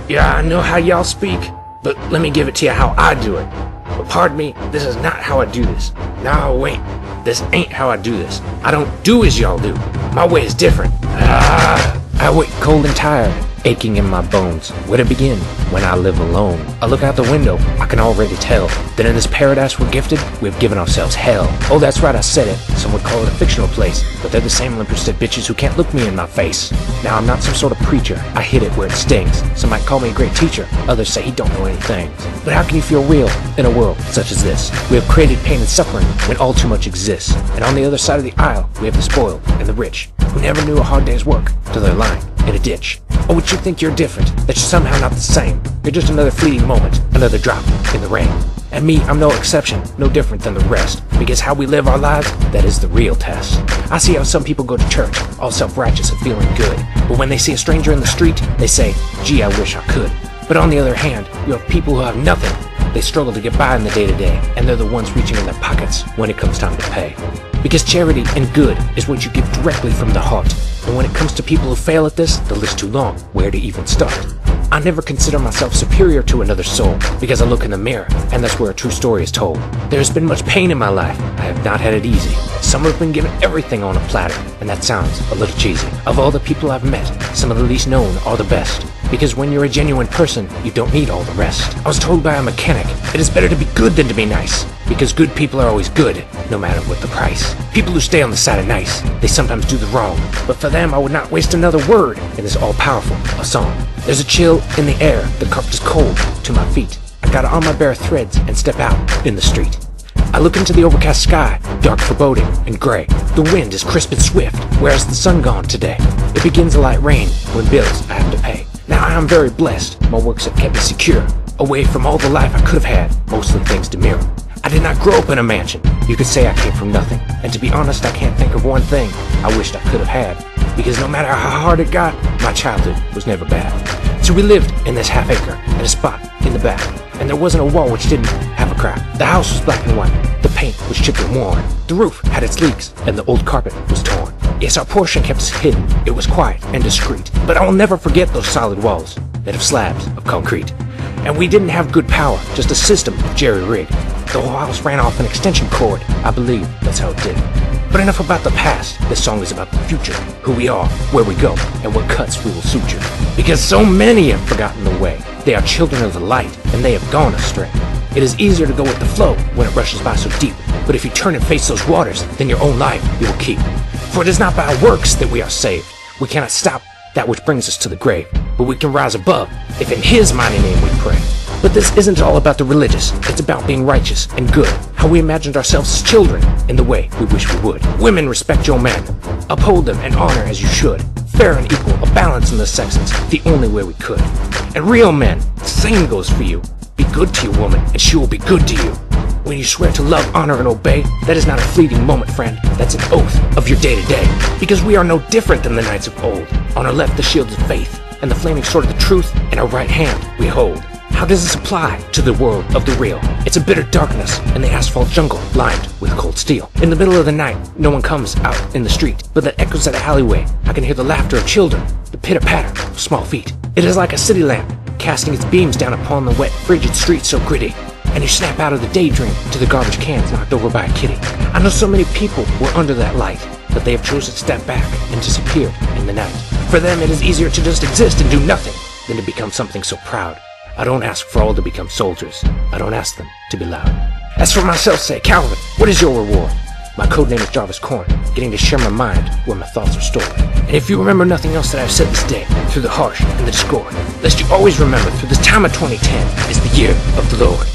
Yeah, I know how y'all speak, but let me give it to you how I do it. But pardon me, this is not how I do this. Now wait, this ain't how I do this. I don't do as y'all do. My way is different. I wait cold and tired, aching in my bones. Where to begin? When I live alone. I look out the window, I can already tell that in this paradise we're gifted, we've given ourselves hell. Oh, that's right, I said it. Some would call it a fictional place, but they're the same limp-wristed bitches who can't look me in my face. Now, I'm not some sort of preacher. I hit it where it stings. Some might call me a great teacher. Others say he don't know anything. But how can you feel real in a world such as this? We have created pain and suffering when all too much exists. And on the other side of the aisle, we have the spoiled and the rich, who never knew a hard day's work till they're lying in a ditch. Or would you think you're different, that you're somehow not the same? You're just another fleeting moment, another drop in the rain. And me, I'm no exception, no different than the rest, because how we live our lives, that is the real test. I see how some people go to church, all self-righteous and feeling good, but when they see a stranger in the street, they say, gee, I wish I could. But on the other hand, you have people who have nothing. They struggle to get by in the day-to-day, and they're the ones reaching in their pockets when it comes time to pay. Because charity and good is what you give directly from the heart. And when it comes to people who fail at this, the list's too long. Where to even start? I never consider myself superior to another soul, because I look in the mirror, and that's where a true story is told. There has been much pain in my life. I have not had it easy. Some have been given everything on a platter, and that sounds a little cheesy. Of all the people I've met, some of the least known are the best. Because when you're a genuine person, you don't need all the rest. I was told by a mechanic, it is better to be good than to be nice. Because good people are always good, no matter what the price. People who stay on the side of nice, they sometimes do the wrong. But for them, I would not waste another word in this all-powerful a song. There's a chill in the air, the carpet is cold to my feet. I gotta on my bare threads and step out in the street. I look into the overcast sky, dark foreboding and gray. The wind is crisp and swift, where's the sun gone today? It begins a light rain when bills I have to pay. Now I am very blessed, my works have kept me secure, away from all the life I could have had, mostly thanks to mirror. I did not grow up in a mansion, you could say I came from nothing, and to be honest I can't think of one thing I wished I could have had, because no matter how hard it got, my childhood was never bad. So we lived in this half acre, at a spot in the back, and there wasn't a wall which didn't have a crack. The house was black and white, the paint was chipped and worn, the roof had its leaks, and the old carpet was torn. Yes, our portion kept us hidden, it was quiet and discreet, but I will never forget those solid walls, made of slabs of concrete. And we didn't have good power, just a system of jerry-rig. The whole house ran off an extension cord, I believe that's how it did. But enough about the past, this song is about the future, who we are, where we go, and what cuts we will suture. Because so many have forgotten the way, they are children of the light, and they have gone astray. It is easier to go with the flow when it rushes by so deep, but if you turn and face those waters, then your own life you will keep. For it is not by our works that we are saved. We cannot stop that which brings us to the grave, but we can rise above if in His mighty name we pray. But this isn't all about the religious, it's about being righteous and good, how we imagined ourselves as children in the way we wish we would. Women, respect your men, uphold them and honor as you should. Fair and equal, a balance in the sexes, the only way we could. And real men, the same goes for you. Be good to your woman, and she will be good to you. When you swear to love, honor, and obey, that is not a fleeting moment, friend. That's an oath of your day-to-day. Because we are no different than the knights of old. On our left, the shield of faith, and the flaming sword of the truth in our right hand we hold. How does this apply to the world of the real? It's a bitter darkness in the asphalt jungle lined with cold steel. In the middle of the night, no one comes out in the street, but that echoes at the alleyway. I can hear the laughter of children, the pitter-patter of small feet. It is like a city lamp, casting its beams down upon the wet, frigid streets so gritty. And you snap out of the daydream to the garbage cans knocked over by a kitty. I know so many people were under that light, but they have chosen to step back and disappear in the night. For them, it is easier to just exist and do nothing than to become something so proud. I don't ask for all to become soldiers. I don't ask them to be loud. As for myself, say, Calvin, what is your reward? My codename is Jarvis Corn, getting to share my mind where my thoughts are stored. And if you remember nothing else that I've said this day, through the harsh and the discord, lest you always remember through this time of 2010 is the year of the Lord.